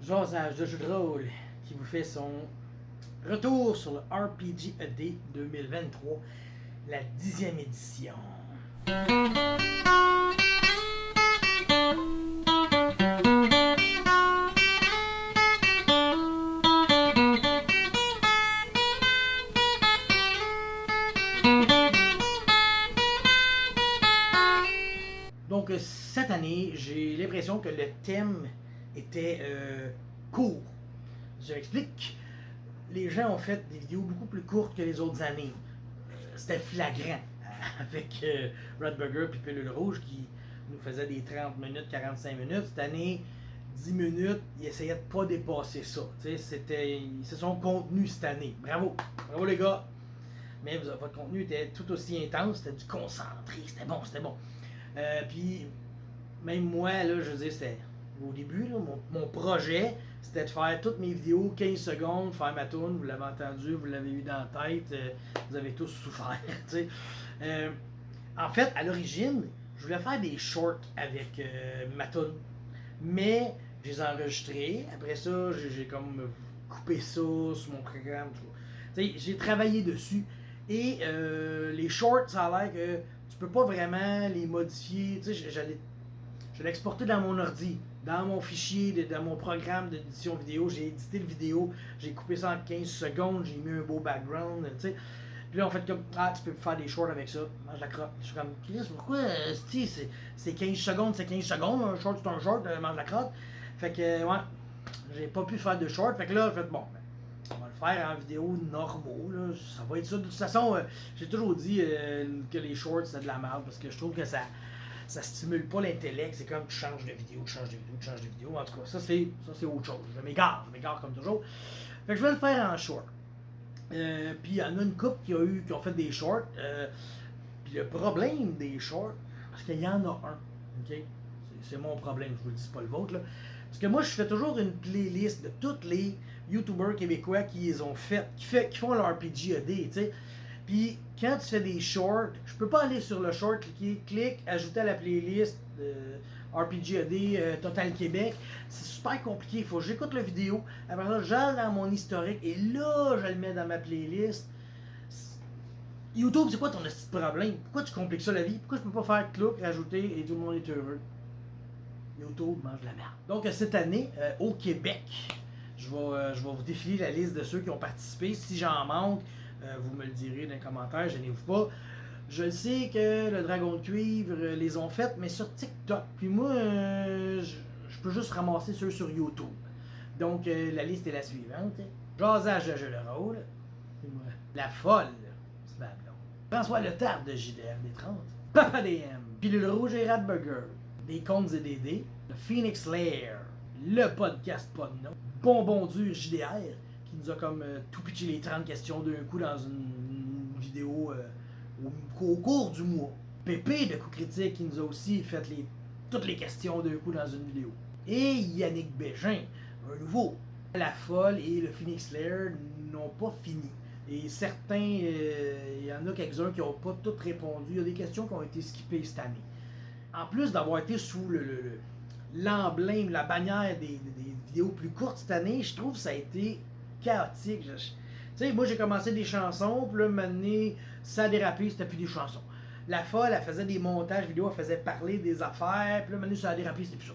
Jasage de jeu de rôle qui vous fait son retour sur le RPG ED 2023, la 10e édition. Donc cette année, j'ai l'impression que le thème était court. Je m'explique. Les gens ont fait des vidéos beaucoup plus courtes que les autres années. C'était flagrant avec Redburger et Pilule Rouge qui nous faisait des 30 minutes, 45 minutes. Cette année, 10 minutes, ils essayaient de pas dépasser ça. Ils se sont contenus cette année. Bravo! Bravo les gars! Mais votre contenu était tout aussi intense, c'était du concentré, c'était bon, c'était bon. Puis, même moi, là, je veux dire, c'était au début, là, mon projet, c'était de faire toutes mes vidéos 15 secondes, faire ma tourne, vous l'avez entendu, vous l'avez eu dans la tête, vous avez tous souffert, tu sais. En fait, à l'origine, je voulais faire des shorts avec ma tourne, mais je les ai enregistrés. Après ça, j'ai comme coupé ça sur mon programme. Tu sais, j'ai travaillé dessus. Et les shorts, ça a l'air que tu peux pas vraiment les modifier. Tu sais, je l'ai exporté dans mon ordi, dans mon fichier, dans mon programme d'édition vidéo. J'ai édité le vidéo, j'ai coupé ça en 15 secondes, j'ai mis un beau background, tu sais. Puis là, on fait comme, tu peux faire des shorts avec ça. Mange la crotte. Je suis comme, Chris, pourquoi, c'est 15 secondes, c'est 15 secondes, un short, c'est un short, mange la crotte. Fait que, ouais, j'ai pas pu faire de short. Fait que là, j'ai fait, bon, on va le faire en vidéo normaux, là. Ça va être ça. De toute façon, j'ai toujours dit que les shorts, c'est de la merde, parce que je trouve que ça stimule pas l'intellect. C'est comme tu changes de vidéo, tu changes de vidéo, tu changes de vidéo. En tout cas, ça c'est autre chose. Je m'égare comme toujours. Fait que je vais le faire en short. Puis il y en a une couple qui ont fait des shorts. Puis le problème des shorts, parce qu'il y en a un, ok? C'est mon problème, je vous le dis, c'est pas le vôtre, là. Parce que moi, je fais toujours une playlist de tous les YouTubers québécois qui les ont fait, qui font l'RPG ED, tu sais. Puis quand tu fais des shorts, je peux pas aller sur le short, clique, ajouter à la playlist RPG ED Total Québec. C'est super compliqué. Il faut que j'écoute la vidéo. Après ça, j'aille dans mon historique et là, je le mets dans ma playlist. YouTube, c'est quoi ton petit problème? Pourquoi tu compliques ça la vie? Pourquoi je peux pas faire clic, rajouter et tout le monde est heureux? YouTube mange de la merde. Donc cette année, au Québec, je vais vous défiler la liste de ceux qui ont participé. Si j'en manque, vous me le direz dans les commentaires, gênez-vous pas. Je sais que le Dragon de Cuivre les ont faites, mais sur TikTok. Puis moi, je peux juste ramasser ceux sur YouTube. Donc la liste est la suivante. Jasage de jeu de rôle. La folle, c'est Babylon. François Letarte de JDR des 30. Papa DM. Pilule Rouge et Radburger. Des contes et des dés. Le Phoenix Lair. Le podcast Pas de nom. Bonbon dur JDR qui nous a comme tout pitché les 30 questions d'un coup dans une vidéo au cours du mois. Pépé de Coup Critique qui nous a aussi fait toutes les questions d'un coup dans une vidéo. Et Yannick Bégin, un nouveau. La folle et le Phoenix Lair n'ont pas fini. Et certains, il y en a quelques-uns qui n'ont pas toutes répondu. Il y a des questions qui ont été skippées cette année. En plus d'avoir été sous l'emblème, la bannière des vidéos plus courtes cette année, je trouve que ça a été chaotique. Tu sais, moi j'ai commencé des chansons, puis là, maintenant, ça a dérapé, c'était plus des chansons. La folle, elle faisait des montages vidéo, elle faisait parler des affaires, puis là, maintenant, ça a dérapé, c'était plus ça.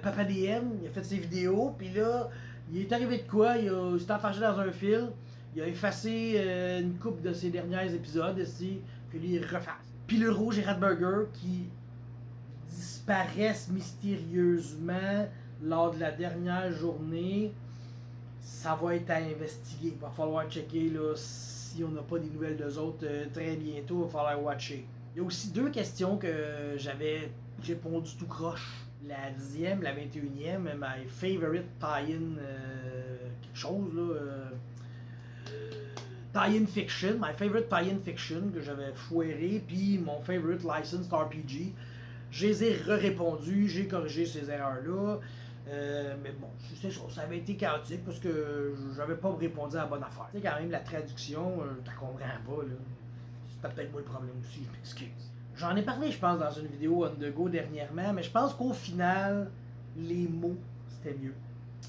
Papa DM, il a fait ses vidéos, puis là, il est arrivé de quoi? Il s'est enfargé dans un fil, il a effacé une couple de ses derniers épisodes ici, puis lui, il refasse. Puis le Rouge et Radburger qui disparaissent mystérieusement lors de la dernière journée. Ça va être à investiguer. Il va falloir checker là, si on n'a pas des nouvelles d'eux autres très bientôt. Il va falloir watcher. Il y a aussi deux questions que j'avais répondu tout croche. La 10e, la 21e, my favorite tie-in quelque chose là. Tie-in fiction, my favorite tie-in fiction que j'avais foiré, puis mon favorite licensed RPG. Je les ai répondu, j'ai corrigé ces erreurs-là. Mais bon, c'est ça, ça avait été chaotique parce que j'avais pas répondu à la bonne affaire. Tu sais, quand même, la traduction, tu comprends pas, là. C'est peut-être moi le problème aussi, je m'excuse. J'en ai parlé, je pense, dans une vidéo on the go dernièrement, mais je pense qu'au final, les mots, c'était mieux.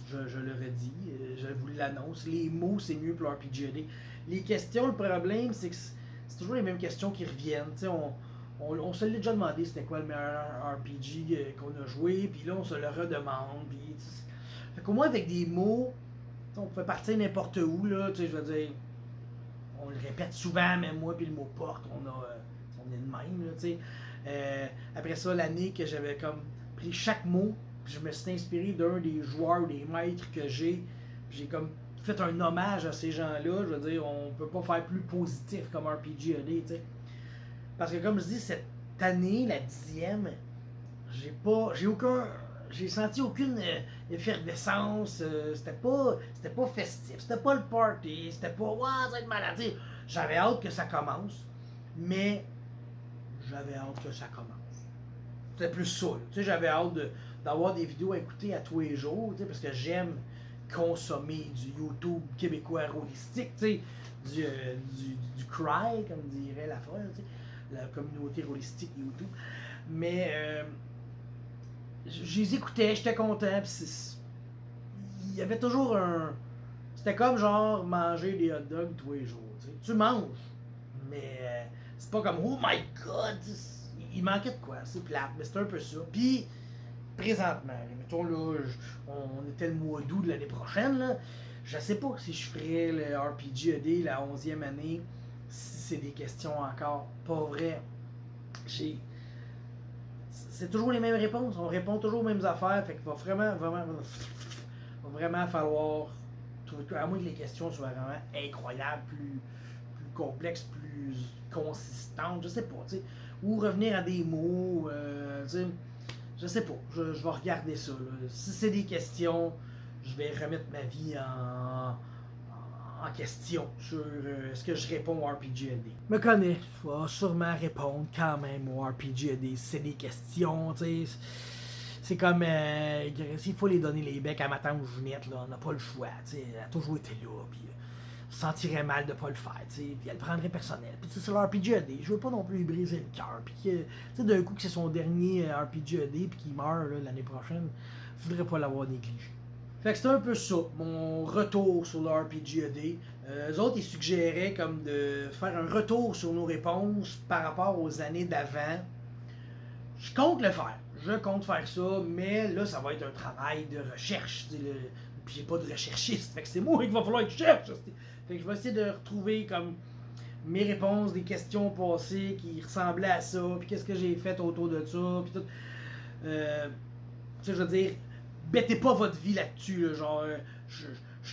Je le redis, je vous l'annonce. Les mots, c'est mieux pour l'RPGAD. Les questions, le problème, c'est que c'est toujours les mêmes questions qui reviennent. On se l'est déjà demandé c'était quoi le meilleur RPG qu'on a joué, puis là, on se le redemande. Fait qu'au moins, avec des mots, on peut partir n'importe où, là, je veux dire, on le répète souvent, même moi, puis le mot porte, on est le même, là, tu sais. Après ça, l'année que j'avais comme pris chaque mot, puis je me suis inspiré d'un des joueurs, des maîtres que j'ai comme fait un hommage à ces gens-là. Je veux dire, on peut pas faire plus positif comme RPGAD, tu sais. Parce que comme je dis, cette année, la 10e, j'ai senti aucune effervescence. C'était pas festif, c'était pas le party, c'était pas ouais, ça va être maladie. J'avais hâte que ça commence, mais j'avais hâte que ça commence. C'était plus ça. Tu sais, j'avais hâte d'avoir des vidéos à écouter à tous les jours, tu sais, parce que j'aime consommer du YouTube québécois holistique, tu sais, du cry, comme dirait la folle, tu sais, la communauté holistique YouTube. Mais je les écoutais, j'étais content, pis il y avait toujours un. C'était comme genre manger des hot dogs tous les jours. Tu manges, mais c'est pas comme oh my god, il manquait de quoi, c'est plate, mais c'est un peu ça. Puis présentement, mettons là, on était le mois d'août de l'année prochaine, là, je sais pas si je ferais le RPGAD la 11e année, si c'est des questions encore pas vraies. C'est toujours les mêmes réponses, on répond toujours aux mêmes affaires, fait qu'il va vraiment falloir trouver, à moins que les questions soient vraiment incroyables, plus complexes, plus consistantes, je sais pas, tu sais, ou revenir à des mots, tu sais, je sais pas, je vais regarder ça, là. Si c'est des questions, je vais remettre ma vie en question sur ce que je réponds au RPGAD. Me connais, je vais sûrement répondre quand même au RPGAD si c'est des questions, tu sais. C'est comme s'il faut les donner les becs à ma tante Junette, là, on n'a pas le choix, tu sais. Elle a toujours été là, puis se sentirait mal de pas le faire, tu sais, puis elle le prendrait personnel. Puis c'est l'RPGAD, je veux pas non plus lui briser le cœur, puis tu sais, d'un coup que c'est son dernier RPGAD, puis qu'il meurt l'année prochaine, je voudrais pas l'avoir négligé. Fait que c'était un peu ça, mon retour sur le RPGAD. Eux autres, ils suggéraient comme de faire un retour sur nos réponses par rapport aux années d'avant. Je compte le faire. Je compte faire ça, mais là, ça va être un travail de recherche. Puis j'ai pas de recherchiste, fait que c'est moi qu'il va falloir que je cherche. Fait que je vais essayer de retrouver comme mes réponses, des questions passées qui ressemblaient à ça, puis qu'est-ce que j'ai fait autour de ça, puis tout. Tu sais, je veux dire, mettez pas votre vie là-dessus, là, genre, je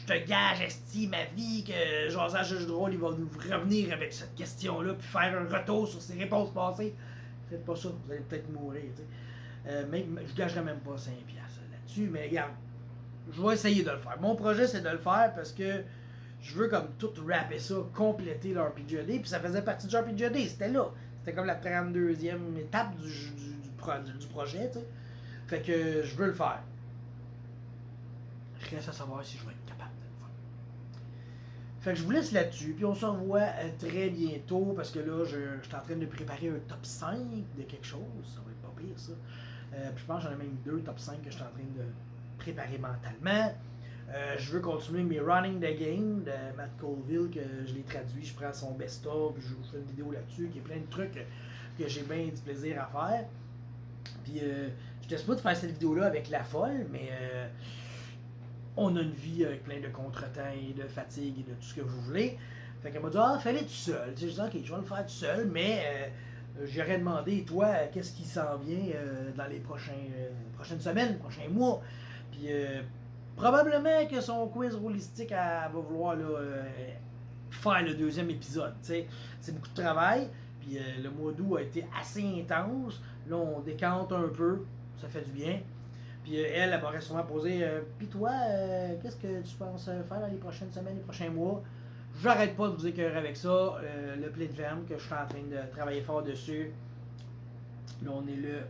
te gage, esti, ma vie, que genre, ça, jeu drôle, il va nous revenir avec cette question-là, puis faire un retour sur ses réponses passées. Faites pas ça, vous allez peut-être mourir, tu sais. Même, je gagerais même pas 5$ là-dessus, mais regarde, je vais essayer de le faire. Mon projet, c'est de le faire parce que je veux comme tout rapper ça, compléter l'RPGAD, puis ça faisait partie du RPGAD, c'était là. C'était comme la 32e étape du projet, tu sais. Fait que je veux le faire. Je reste à savoir si je vais être capable de le faire. Fait que je vous laisse là-dessus, puis on se revoit très bientôt, parce que là, je suis en train de préparer un top 5 de quelque chose, ça va être pas pire ça. Puis je pense que j'en ai même 2 top 5 que je suis en train de préparer mentalement. Je veux continuer mes Running the Game de Matt Colville, que je l'ai traduit, je prends son best-of, puis je vous fais une vidéo là-dessus, qui est plein de trucs que j'ai bien du plaisir à faire. Puis je t'espère de faire cette vidéo-là avec la folle, mais on a une vie avec plein de contretemps et de fatigue et de tout ce que vous voulez. Fait qu'elle m'a dit, ah, fais-le tout seul. Tu sais, je dis, ok, je vais le faire tout seul, mais j'aurais demandé, toi, qu'est-ce qui s'en vient dans les prochaines semaines, prochains mois. Puis probablement que son quiz holistique, elle va vouloir là, faire le 2e épisode. Tu sais, c'est beaucoup de travail. Puis le mois d'août a été assez intense. Là, on décante un peu. Ça fait du bien. Puis elle m'aurait sûrement posé puis toi, qu'est-ce que tu penses faire dans les prochaines semaines, les prochains mois? J'arrête pas de vous écœurer avec ça. Le play de ferme que je suis en train de travailler fort dessus. Là, on est le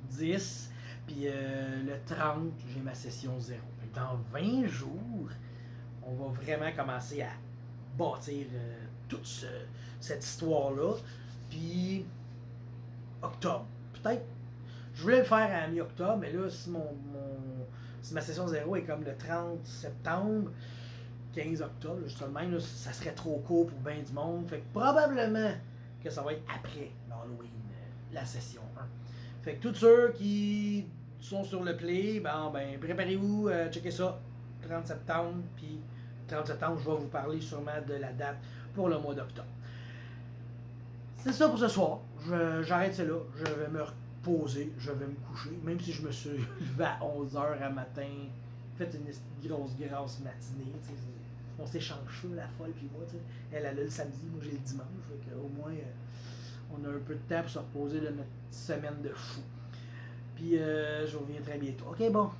10. Puis le 30, j'ai ma session 0. Dans 20 jours, on va vraiment commencer à bâtir toute cette histoire-là. Puis octobre, peut-être. Je voulais le faire à mi-octobre, mais là, si Si ma session 0 est comme le 30 septembre, 15 octobre, juste le même, là, ça serait trop court pour bien du monde. Fait que probablement que ça va être après l'Halloween, la session 1. Fait que tous ceux qui sont sur le play, ben préparez-vous, checkez ça, 30 septembre, puis 30 septembre, je vais vous parler sûrement de la date pour le mois d'octobre. C'est ça pour ce soir. J'arrête ça là. Je vais me reposer. Je vais me coucher. Même si je me suis levé à 11h à matin. Fait une grosse matinée. T'sais. On s'échange la folle puis moi. T'sais. Elle a le samedi, moi j'ai le dimanche. Fait au moins, on a un peu de temps pour se reposer de notre semaine de fou. Puis je reviens très bientôt. Ok, bon.